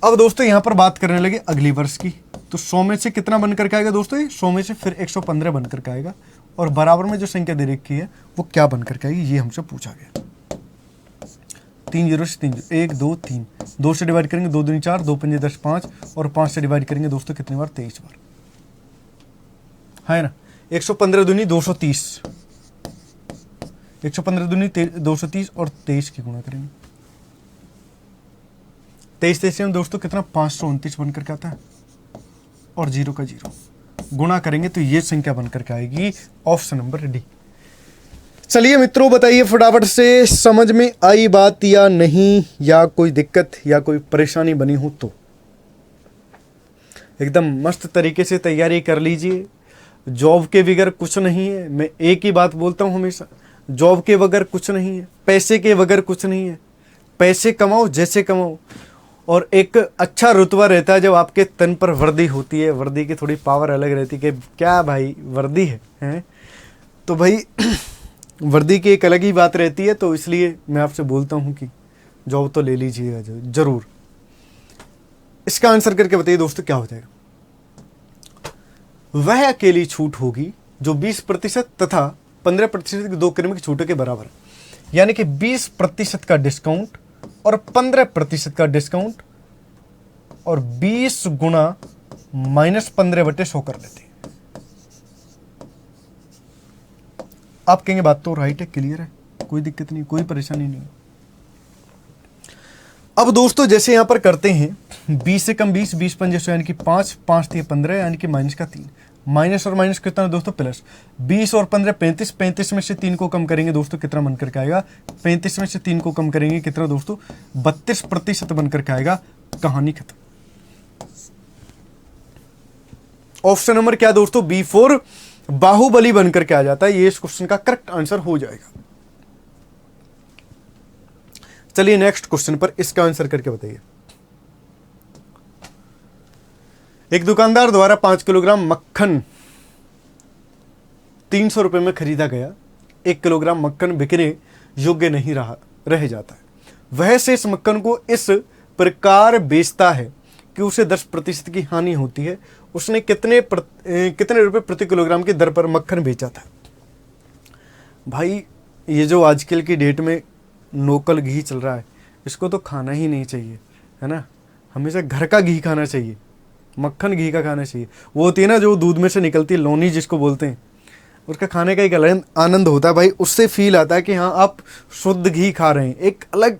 अब दोस्तों यहां पर बात करने लगे अगली वर्ष की, तो 100 में से कितना बनकर के आएगा दोस्तों? 100 में से फिर 115 बनकर के आएगा, और बराबर में जो संख्या दे रखी है वो क्या बनकर के आएगी, ये हमसे पूछा गया। 3 0 से 3 1 2 3, 2 से डिवाइड करेंगे 2 दूनी 4, 2 पंजे 10 5, और 5 से डिवाइड करेंगे दोस्तों कितनी बार? 23 बार, है ना। 115 दूनी 230, 115 दूनी 230 और 23 की गुणा करेंगे। 23 से हम दोस्तों कितना? 529 बनकर के आता है, और 0 का 0 गुणा करेंगे तो ये संख्या बनकर के आएगी ऑप्शन नंबर डी। चलिए मित्रों बताइए फटाफट से, समझ में आई बात या नहीं, या कोई दिक्कत या कोई परेशानी बनी हो तो एकदम मस्त तरीके से तैयारी कर लीजिए। जॉब के बगैर कुछ नहीं है, मैं एक ही बात बोलता हूं हमेशा, जॉब के बगैर कुछ नहीं है, पैसे के बगैर कुछ नहीं है। पैसे कमाओ जैसे कमाओ, और एक अच्छा रुतबा रहता है जब आपके तन पर वर्दी होती है। वर्दी की थोड़ी पावर अलग रहती है कि क्या भाई वर्दी है? तो भाई वर्दी की एक अलग ही बात रहती है। तो इसलिए मैं आपसे बोलता हूं कि जॉब तो ले लीजिएगा जरूर। इसका आंसर करके बताइए दोस्तों क्या हो जाएगा। वह अकेली छूट होगी जो 20% तथा 15% की 2 क्रम की छूटों के बराबर है, यानी कि 20% का डिस्काउंट और 15% का डिस्काउंट, और 20 गुना -15/100 कर लेते हैं। आप कहेंगे बात तो राइट है, क्लियर है, कोई दिक्कत नहीं, कोई परेशानी नहीं। अब दोस्तों जैसे यहां पर करते हैं 20 से कम 20, 20 पंजे 100 यानी कि 5, 5 3 15 यानी कि माइनस का 3, माइनस और माइनस कितना दोस्तों? प्लस। 20 और 15 35, 35 में से 3 को कम करेंगे दोस्तों कितना बनकर के आएगा? 35 में से 3 को कम करेंगे कितना दोस्तों? 32% बनकर के आएगा। कहानी खत्म। ऑप्शन नंबर क्या दोस्तों? B4 बाहुबली बनकर के आ जाता है। ये इस क्वेश्चन का करेक्ट आंसर हो जाएगा। चलिए नेक्स्ट क्वेश्चन पर इसका आंसर करके बताइए। एक दुकानदार द्वारा 5 किलोग्राम मक्खन 300 रुपए में खरीदा गया। 1 किलोग्राम मक्खन बिकने योग्य नहीं रह जाता है। वह शेष मक्खन को इस प्रकार बेचता है कि उसे 10% की हानि होती है। उसने कितने रुपए प्रति किलोग्राम की दर पर मक्खन बेचा था? भाई ये जो आजकल की डेट में लोकल घी चल रहा है, इसको तो खाना ही नहीं चाहिए, है ना। हमेशा घर का घी खाना चाहिए, मक्खन घी का खाना चाहिए। वो होती है ना जो दूध में से निकलती है, लोनी जिसको बोलते हैं, उसका खाने का एक अलग आनंद होता है भाई। उससे फील आता है कि हाँ आप शुद्ध घी खा रहे हैं। एक अलग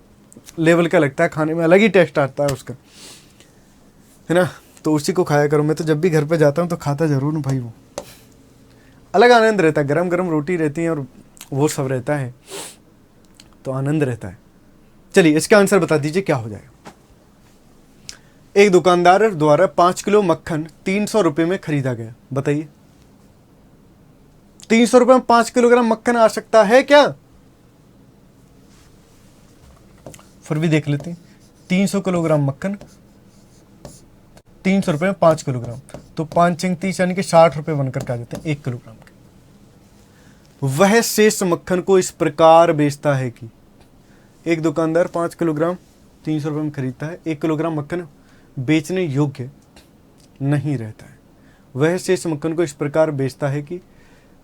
लेवल का लगता है, खाने में अलग ही टेस्ट आता है उसका, है ना। तो उसी को खाया करो। मैं तो जब भी घर पे जाता हूँ तो खाता जरूर हूँ भाई। वो अलग आनंद रहता है, गरम गरम रोटी रहती है और वो सब रहता है, तो आनंद रहता है। चलिए इसका आंसर बता दीजिए क्या हो जाएगा। एक दुकानदार द्वारा 5 किलो मक्खन 300 रुपए में खरीदा गया। बताइए 300 रुपए में 5 किलोग्राम मक्खन आ सकता है क्या? फिर भी देख लेते हैं। 300 किलोग्राम मक्खन, 300 रुपए में 5 किलोग्राम, तो 5 × 30 यानी कि 60 रुपए बनकर के आ जाते हैं 1 किलोग्राम के। वह शेष मक्खन को इस प्रकार बेचता है कि एक दुकानदार 5 किलोग्राम 300 रुपए में खरीदता है। 1 किलोग्राम मक्खन बेचने योग्य नहीं रहता है। वह शेष मक्खन को इस प्रकार बेचता है कि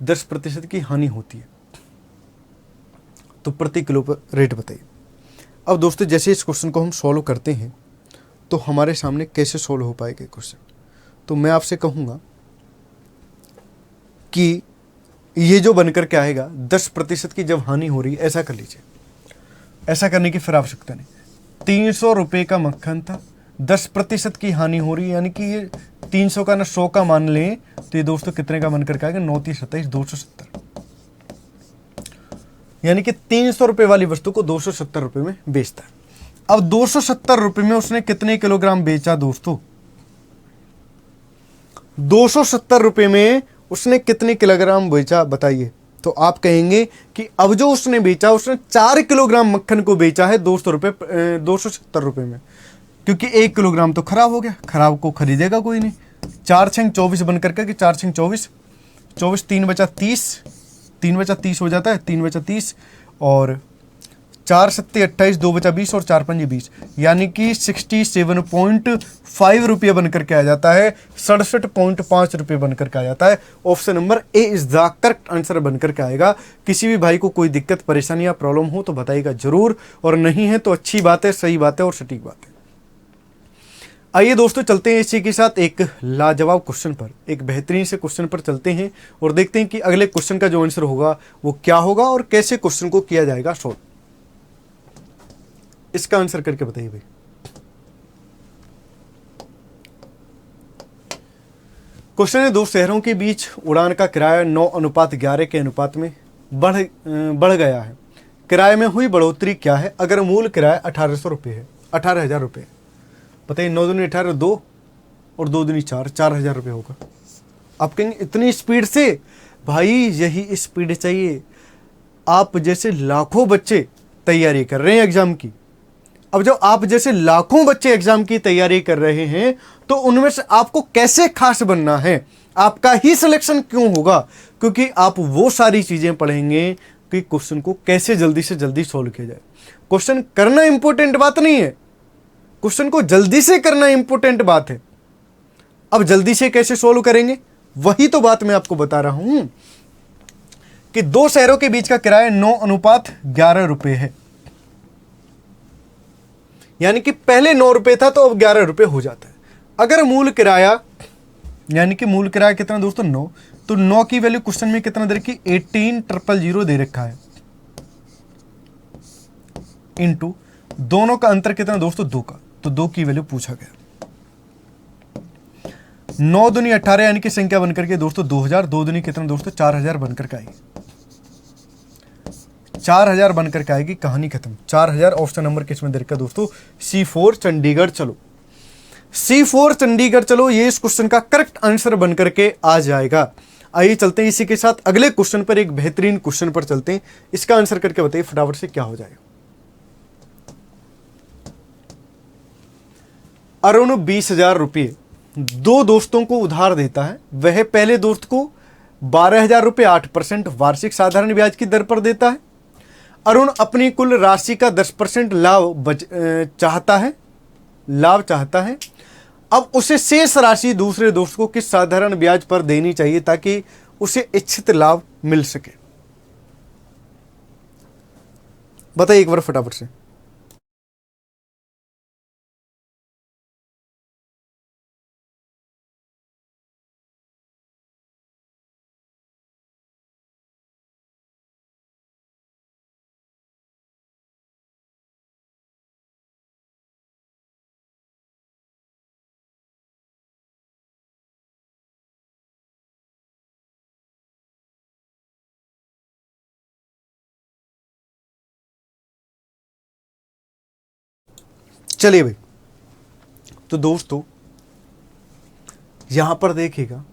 10% की हानि होती है। तो प्रति किलो पर रेट बताइए। अब दोस्तों जैसे इस क्वेश्चन को हम सॉल्व करते हैं तो हमारे सामने कैसे सॉल्व हो पाएगा क्वेश्चन, तो मैं आपसे कहूँगा कि ये जो बनकर के आएगा 10% की जब हानि हो रही है, ऐसा कर लीजिए, ऐसा करने की फिर आवश्यकता नहीं। 300 रुपये का मक्खन था, 10% की हानि हो रही है, यानी कि ये 300 का ना 100 का मान लें तो ये दोस्तों कितने का बनकर के आएगा, 9 3 27 270, यानी कि 300 रुपये वाली वस्तु को 270 रुपये में बेचता है। अब 270 रुपये में उसने कितने किलोग्राम बेचा दोस्तों, 270 रुपये में उसने कितने किलोग्राम बेचा बताइए। तो आप कहेंगे कि अब जो उसने बेचा, उसने 4 किलोग्राम मक्खन को बेचा है 270 रुपये में, क्योंकि 1 किलोग्राम तो खराब हो गया, खराब को खरीदेगा कोई नहीं। 4 6 24 बनकर के, 4 6 24, 24 3 बचा 30, 3 बचा 30 हो जाता है, 3 बचा 30 और 4 7 28, 2 बचा 20 और 4 5 20, यानी कि 67.5 रुपये बनकर के आ जाता है, 67.5 रुपये बनकर के आ जाता है। Option number A is the correct answer बनकर के आएगा। किसी भी भाई को कोई दिक्कत परेशानी या प्रॉब्लम हो तो बताइएगा जरूर, और नहीं है तो अच्छी बात है, सही बात है और सटीक बात है। आइए दोस्तों चलते हैं इसी के साथ एक लाजवाब क्वेश्चन पर, एक बेहतरीन से क्वेश्चन पर चलते हैं और देखते हैं कि अगले क्वेश्चन का जो आंसर होगा वो क्या होगा और कैसे क्वेश्चन को किया जाएगा सॉल्व। इसका आंसर करके बताइए भाई। क्वेश्चन है, 2 शहरों के बीच उड़ान का किराया 9:11 के अनुपात में बढ़ गया है। किराए में हुई बढ़ोतरी क्या है अगर मूल किराया 1800 रुपये है, 18,000 रुपये। बताइए 9 दूनी 18, 2 और 2 दूनी 4, 4,000 रुपये होगा। आप कहेंगे इतनी स्पीड से, भाई यही स्पीड चाहिए। आप जैसे लाखों बच्चे तैयारी कर रहे हैं एग्जाम की, अब जब आप जैसे लाखों बच्चे एग्जाम की तैयारी कर रहे हैं तो उनमें से आपको कैसे खास बनना है, आपका ही सिलेक्शन क्यों होगा, क्योंकि आप वो सारी चीजें पढ़ेंगे कि क्वेश्चन को कैसे जल्दी से जल्दी सॉल्व किया जाए। क्वेश्चन करना इंपॉर्टेंट बात नहीं है, क्वेश्चन को जल्दी से करना इंपॉर्टेंट बात है। अब जल्दी से कैसे सॉल्व करेंगे, वही तो बात मैं आपको बता रहा हूं कि 2 शहरों के बीच का किराया 9:11 रुपये है, यानी कि पहले 9 रुपये था तो अब 11 रुपये हो जाता है। अगर मूल किराया, यानी कि मूल किराया कितना दोस्तों 9, तो 9 की वैल्यू क्वेश्चन में कितना दे रखी, 18,000 दे रखा है, इनटू दोनों का अंतर कितना दोस्तों 2 का, तो 2 की वैल्यू पूछा गया। 9 दूनी 18 यानी कि संख्या बनकर के दोस्तों 2000, 2 दूनी कितना दोस्तों 4000 बनकर के आएगी, 4000 बनकर के आएगी, कहानी खत्म। 4000 ऑप्शन नंबर किसमें दे रखा दोस्तों, C4 चंडीगढ़ चलो, C4 चंडीगढ़ चलो, ये इस क्वेश्चन का करेक्ट आंसर बनकर के आ जाएगा। आइए चलते हैं इसी के साथ अगले क्वेश्चन पर, एक बेहतरीन क्वेश्चन पर चलते हैं। इसका आंसर करके बताइए फटाफट से क्या हो जाएगा। अरुण 20,000 रुपये 2 दोस्तों को उधार देता है। वह पहले दोस्त को 12,000 रुपये 8% वार्षिक साधारण ब्याज की दर पर देता है। अरुण अपनी कुल राशि का 10% लाभ चाहता है। अब उसे शेष राशि दूसरे दोस्त को किस साधारण ब्याज पर देनी चाहिए ताकि उसे इच्छित लाभ मिल सके, बताइए एक बार फटाफट से। चलिए भाई, तो दोस्तों यहां पर देखिएगा,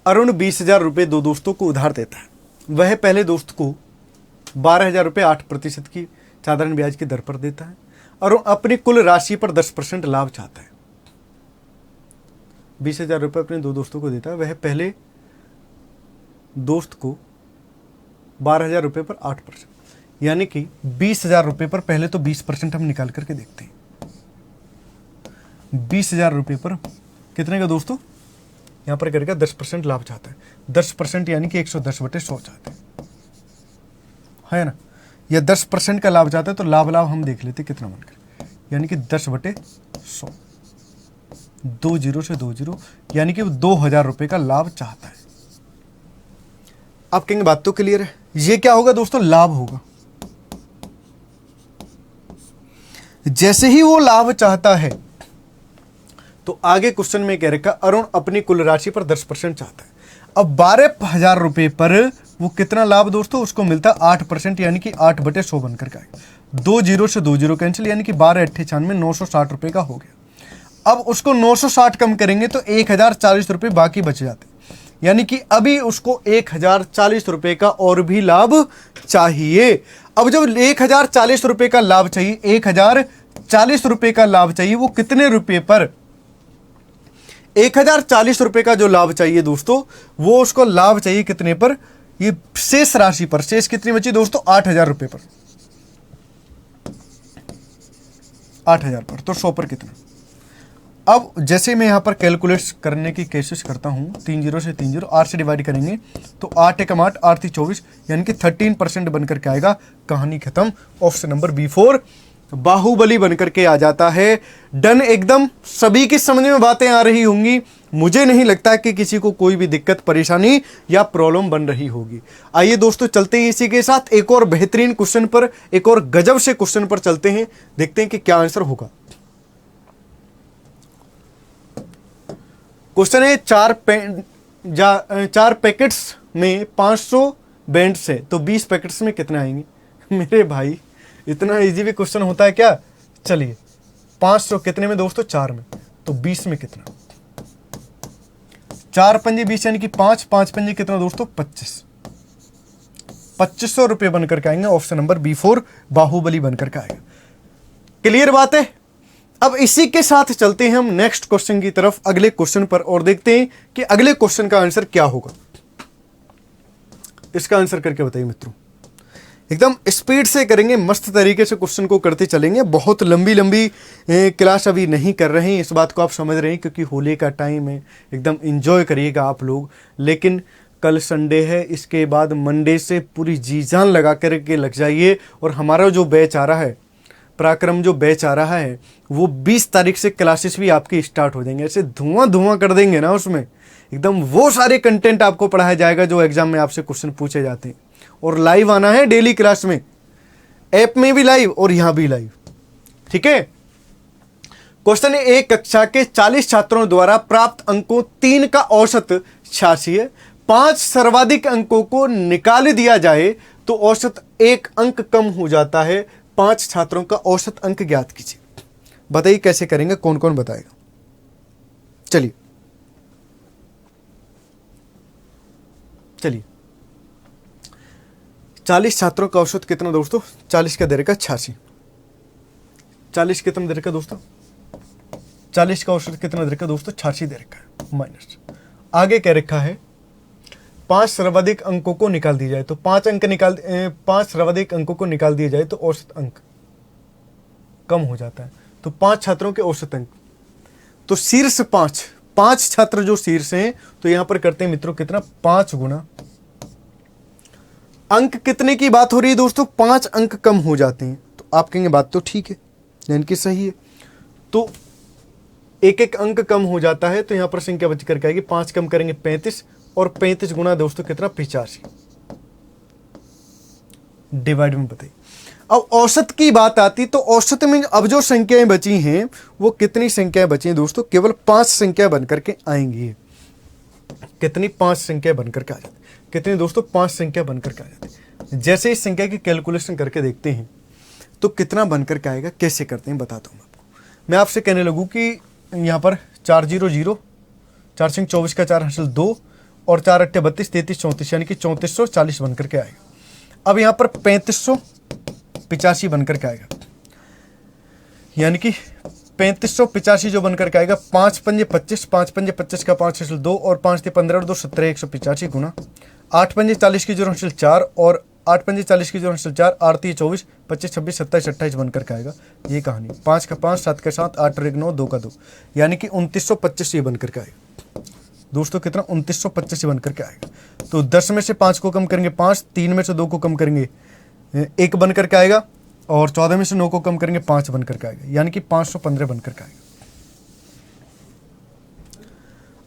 अरुण 20,000 रुपये 2 दोस्तों को उधार देता है। वह पहले दोस्त को 12,000 रुपये 8% की साधारण ब्याज की दर पर देता है। अरुण अपनी कुल राशि पर 10% लाभ चाहता है। 20,000 रुपये अपने 2 दोस्तों को देता है। वह पहले दोस्त को 12,000 रुपये पर 8%, यानी कि 20,000 रुपये पर पहले तो 20% हम निकाल करके देखते हैं। 20,000 रुपये पर कितने का दोस्तों, यहाँ पर करेगा 10% लाभ चाहता है। 10% यानी कि 110/100 चाहते हैं, है ना, या 10% का लाभ चाहता है। तो लाभ हम देख लेते कितना बनकर, यानी कि 10/100, 20 से 20, यानी कि 2,000 रुपये का लाभ चाहता है। आप कहेंगे बात तो क्लियर है, ये क्या होगा दोस्तों, लाभ होगा। जैसे ही वो लाभ चाहता है तो आगे क्वेश्चन में कह रखा अरुण अपनी कुल राशि पर 10% चाहता है। अब 12,000 रुपये पर वो कितना लाभ दोस्तों, उसको मिलता 8%, यानी कि 8/100 बनकर का आएगा। 20 से 20 कैंसिल, यानी कि 12×8 = 960 रुपये का हो गया। अब उसको 960 कम करेंगे तो 1,040 रुपये बाकी बच जाते, यानी कि अभी उसको 1,040 रुपये का और भी लाभ चाहिए। अब जब 1,040 रुपये का लाभ चाहिए, 1,040 रुपये का लाभ चाहिए, वो कितने रुपये पर, 1,040 रुपये का जो लाभ चाहिए दोस्तों, वो उसको लाभ चाहिए कितने पर, ये शेष राशि पर। शेष कितनी बची दोस्तों, 8,000 रुपये पर, 8,000 पर, तो 100 पर कितना। अब जैसे मैं यहां पर कैलकुलेट करने की कोशिश करता हूं, 30 से 30, 8 से डिवाइड करेंगे तो 8 × 8 = 8 × 24, यानी कि 13% बनकर के आएगा। कहानी खत्म। ऑप्शन नंबर B4 बाहुबली बनकर के आ जाता है। डन एकदम। सभी की समझ में बातें आ रही होंगी, मुझे नहीं लगता कि किसी को कोई भी दिक्कत परेशानी या प्रॉब्लम बन रही होगी। आइए दोस्तों चलते हैं इसी के साथ एक और बेहतरीन क्वेश्चन पर, एक और गजब से क्वेश्चन पर चलते हैं, देखते हैं कि क्या आंसर होगा। क्वेश्चन है 4 पैकेट्स में 500 बैंड्स है, तो 20 पैकेट्स में कितने आएंगे। मेरे भाई इतना इजी भी क्वेश्चन होता है क्या। चलिए 500 कितने में दोस्तों, 4 में, तो 20 में कितना, 4 पंजे 20, यानी कि 5 पंजे कितना दोस्तों, 25, 2500 रुपये बनकर के आएंगे। ऑप्शन नंबर B4 बाहुबली बनकर के आएगा। क्लियर बात है। अब इसी के साथ चलते हैं हम नेक्स्ट क्वेश्चन की तरफ, अगले क्वेश्चन पर, और देखते हैं कि अगले क्वेश्चन का आंसर क्या होगा। इसका आंसर करके बताइए मित्रों, एकदम स्पीड से करेंगे, मस्त तरीके से क्वेश्चन को करते चलेंगे। बहुत लंबी क्लास अभी नहीं कर रहे हैं, इस बात को आप समझ रहे हैं, क्योंकि होली का टाइम है, एकदम एंजॉय करिएगा आप लोग। लेकिन कल संडे है, इसके बाद मंडे से पूरी जी जान लगा करके लग जाइए। और हमारा जो बैच आ रहा है, पराक्रम जो बैच आ रहा है, वो 20 तारीख से क्लासेस भी आपकी स्टार्ट हो जाएंगे। ऐसे धुआं कर देंगे ना उसमें, एकदम वो सारे कंटेंट आपको पढ़ाया जाएगा जो एग्जाम में आपसे क्वेश्चन पूछे जाते हैं। और लाइव आना है डेली क्लास में, ऐप में भी लाइव और यहां भी लाइव, ठीक है। क्वेश्चन है, एक कक्षा के 40 छात्रों द्वारा प्राप्त अंकों 3 का औसत 86 है। 5 सर्वाधिक अंकों को निकाल दिया जाए तो औसत 1 अंक कम हो जाता है। 5 छात्रों का औसत अंक ज्ञात कीजिए। बताइए कैसे करेंगे, कौन कौन बताएगा। चलिए 40 छात्रों का औसत कितना दोस्तों, 40 का दे रखा 86, 40 कितना दे रखा दोस्तों, 40 का औसत कितना दे रखा दोस्तों, 86 दे रखा है। माइनस आगे कह रखा है 5 सर्वाधिक अंकों को निकाल दिया जाए, तो 5 सर्वाधिक अंकों को निकाल दिया जाए तो औसत अंक कम हो जाता है। तो 5 छात्रों के औसत अंक, तो शीर्ष 5 छात्र जो शीर्ष हैं, तो यहां पर करते हैं मित्रों कितना, 5 गुना अंक कितने की बात हो रही है दोस्तों, 5 अंक कम हो जाते हैं। तो आप कहेंगे बात तो ठीक है, यानी कि सही है। तो एक अंक कम हो जाता है, तो यहां पर संख्या बच करके आएगी, 5 कम करेंगे 35, और 35 गुना दोस्तों कितना, 85 डिवाइड में बताइए। अब औसत की बात आती, तो औसत में अब जो संख्याएं बची हैं, वो कितनी संख्याएं बची हैं दोस्तों, केवल 5 संख्या बनकर के आएंगी। कितनी, 5 संख्या बनकर के आ जाती। कितनी दोस्तों, 5 संख्या बनकर के आ जाती। जैसे इस संख्या की कैलकुलेशन करके देखते हैं तो कितना बनकर के आएगा, कैसे करते हैं बताता हूं आपको। मैं आपसे कहने लगूं कि यहां पर 4 0 0, 4 5 24 का 4 हासिल 2, और 4 8 32, 33 34, यानी कि 3440 बनकर के आएगा। अब यहां पर 3585 बनकर के आएगा, यानी कि 3585 जो बनकर के आएगा, 5 पंजे 25, 5 पंजे 25 का 5 हासिल 2, और 5 × 3 = 15 और 2 17 185 गुना 8 पंजे 40 की 0 हासिल 4, और 8 पंजे 40 की जो आंसर 4, 8 3 24, 25 26 27 28 बनकर के आएगा। ये कहानी 5 का 5, 7 का 7, 8 और 1 9, 2 का 2, यानी कि 2925 ये बनकर के आएगा। दोस्तों कितना 2925 ये बनकर के आएगा। तो 10 में से 5 को कम करेंगे 5, 3 में से 2 को कम करेंगे 1 बनकर के आएगा, और 14 में से 9 को कम करेंगे 5 बनकर के आएगा, यानी कि 515 बनकर के आएगा।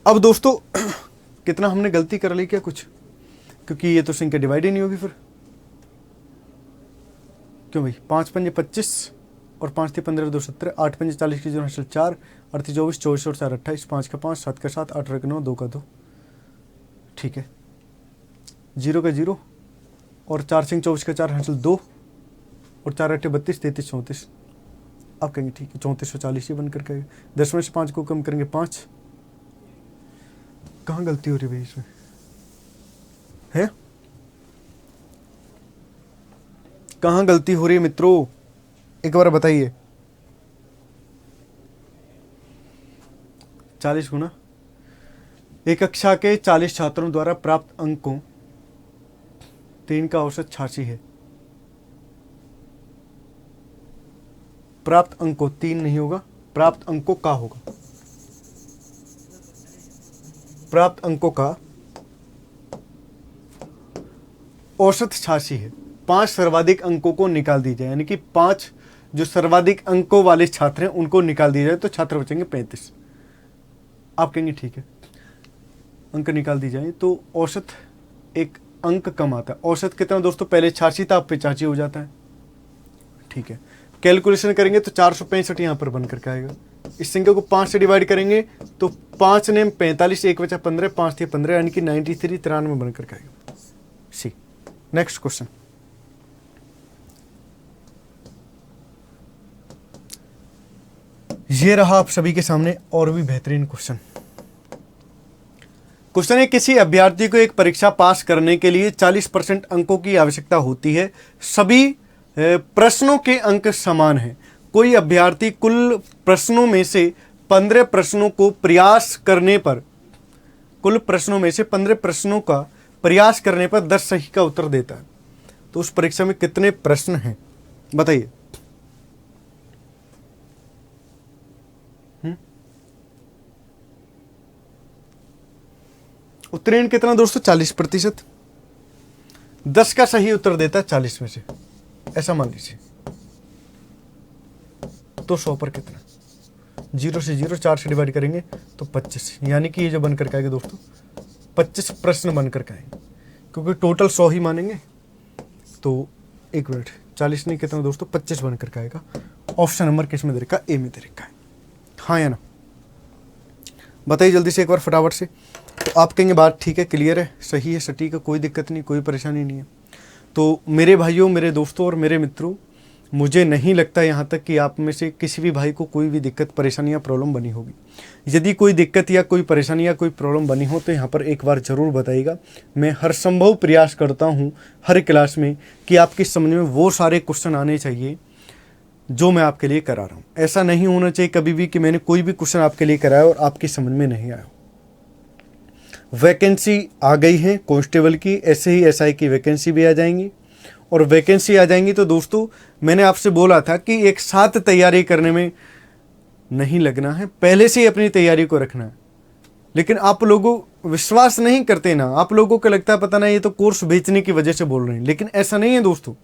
अब दोस्तों कितना हमने गलती कर ली क्या कुछ, क्योंकि ये तो संख्या डिवाइड ही नहीं होगी फिर, क्यों भाई 5 पंजे 25 और 5 × 15 2 17, 8 पंजे 40 की जो आंसर 4, 8 24 24 और 4 28, 5 का 5, 7 का 7, 8 और 1 9, 2 का 2, ठीक है। 0 का 0 और 4 सिंह 24 का 4 आंसर 2 और 4 8 32 33 34, आप कहेंगे ठीक है 3440 ही बनकर के 10 में से 5 को कम करेंगे 5। कहाँ गलती हो रही है भाई इसमें है, कहाँ गलती हो रही है मित्रों, एक बार बताइए। 40 गुना एक कक्षा के 40 छात्रों द्वारा प्राप्त अंकों 3 का औसत 86 है। प्राप्त अंकों 3 नहीं होगा, प्राप्त अंकों का होगा, प्राप्त अंकों का औसत 86 है। 5 सर्वाधिक अंकों को निकाल दी जाए, यानी कि 5 जो सर्वाधिक अंकों वाले छात्र हैं उनको निकाल दिया जाए तो छात्र बचेंगे 35। आप कहेंगे ठीक है, अंक निकाल दी जाए तो औसत एक अंक कम आता है। औसत कितना दोस्तों, पहले 86 था, अब 85 हो जाता है, ठीक है। कैलकुलेशन करेंगे तो 465 यहाँ पर बनकर के आएगा। इस संख्या को 5 से डिवाइड करेंगे तो 5 ने 45, 1 बचा 15, 5 थे 15, यानी कि 93 93 बनकर के आएगा। सी नेक्स्ट क्वेश्चन, ये रहा आप सभी के सामने और भी बेहतरीन क्वेश्चन। क्वेश्चन है, किसी अभ्यर्थी को एक परीक्षा पास करने के लिए 40% अंकों की आवश्यकता होती है। सभी प्रश्नों के अंक समान हैं। कोई अभ्यर्थी कुल प्रश्नों में से 15 प्रश्नों को प्रयास करने पर, कुल प्रश्नों में से 15 प्रश्नों का प्रयास करने पर 10 सही का उत्तर देता है, तो उस परीक्षा में कितने प्रश्न हैं बताइए। उत्तीर्ण कितना दोस्तों, 40%। 10 का सही उत्तर देता है 40 में से, ऐसा मान लीजिए, तो 100 पर कितना, 0 से 0, 4 से डिवाइड करेंगे तो 25, यानी कि ये जो बनकर के आएगा दोस्तों 25 प्रश्न बनकर के आएंगे, क्योंकि टोटल 100 ही मानेंगे। तो एक मिनट, 40 नहीं कितना दोस्तों, 25 बनकर के आएगा। ऑप्शन नंबर किस में दे रखा है, ए में दे रखा है, हाँ या ना, बताइए जल्दी से एक बार फटाफट से। तो आप कहेंगे बात ठीक है, क्लियर है, सही है, सटीक है, कोई दिक्कत नहीं, कोई परेशानी नहीं है। तो मेरे भाइयों, मेरे दोस्तों और मेरे मित्रों, मुझे नहीं लगता यहाँ तक कि आप में से किसी भी भाई को कोई भी दिक्कत, परेशानी या प्रॉब्लम बनी होगी। यदि कोई दिक्कत या कोई परेशानी या कोई प्रॉब्लम बनी हो तो यहाँ पर एक बार ज़रूर बताइएगा। मैं हर संभव प्रयास करता हूँ हर क्लास में कि आपकी समझ में वो सारे क्वेश्चन आने चाहिए जो मैं आपके लिए करा रहा हूँ। ऐसा नहीं होना चाहिए कभी भी कि मैंने कोई भी क्वेश्चन आपके लिए कराया और आपकी समझ में नहीं आया। वैकेंसी आ गई है कांस्टेबल की, ऐसे ही एसआई की वैकेंसी भी आ जाएंगी, और वैकेंसी आ जाएंगी तो दोस्तों मैंने आपसे बोला था कि एक साथ तैयारी करने में नहीं लगना है, पहले से ही अपनी तैयारी को रखना है। लेकिन आप लोगों विश्वास नहीं करते ना, आप लोगों को लगता है पता नहीं ये तो कोर्स बेचने की वजह से बोल रहे हैं, लेकिन ऐसा नहीं है दोस्तों।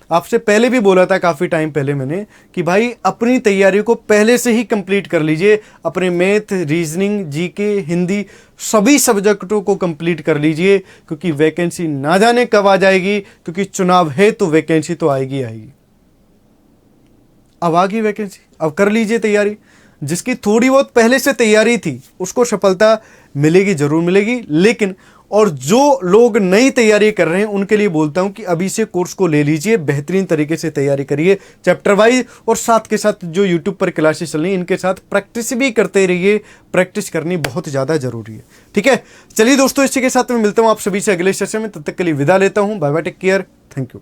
आपसे पहले भी बोला था काफ़ी टाइम पहले मैंने कि भाई अपनी तैयारी को पहले से ही कंप्लीट कर लीजिए। अपने मैथ, रीजनिंग, जीके, हिंदी सभी सब्जेक्टों को कंप्लीट कर लीजिए, क्योंकि वैकेंसी ना जाने कब आ जाएगी, क्योंकि चुनाव है तो वैकेंसी तो आएगी आएगी। अब आ गई वैकेंसी, अब कर लीजिए तैयारी। जिसकी थोड़ी बहुत पहले से तैयारी थी उसको सफलता मिलेगी, जरूर मिलेगी। लेकिन और जो लोग नई तैयारी कर रहे हैं उनके लिए बोलता हूं कि अभी से कोर्स को ले लीजिए, बेहतरीन तरीके से तैयारी करिए चैप्टर वाइज, और साथ के साथ जो यूट्यूब पर क्लासेस चल रही हैं इनके साथ प्रैक्टिस भी करते रहिए। प्रैक्टिस करनी बहुत ज़्यादा जरूरी है, ठीक है। चलिए दोस्तों, इसी के साथ मैं मिलता हूं आप सभी से अगले सेशन में, तब तक के लिए विदा लेता हूं। Bye bye, take care, thank you.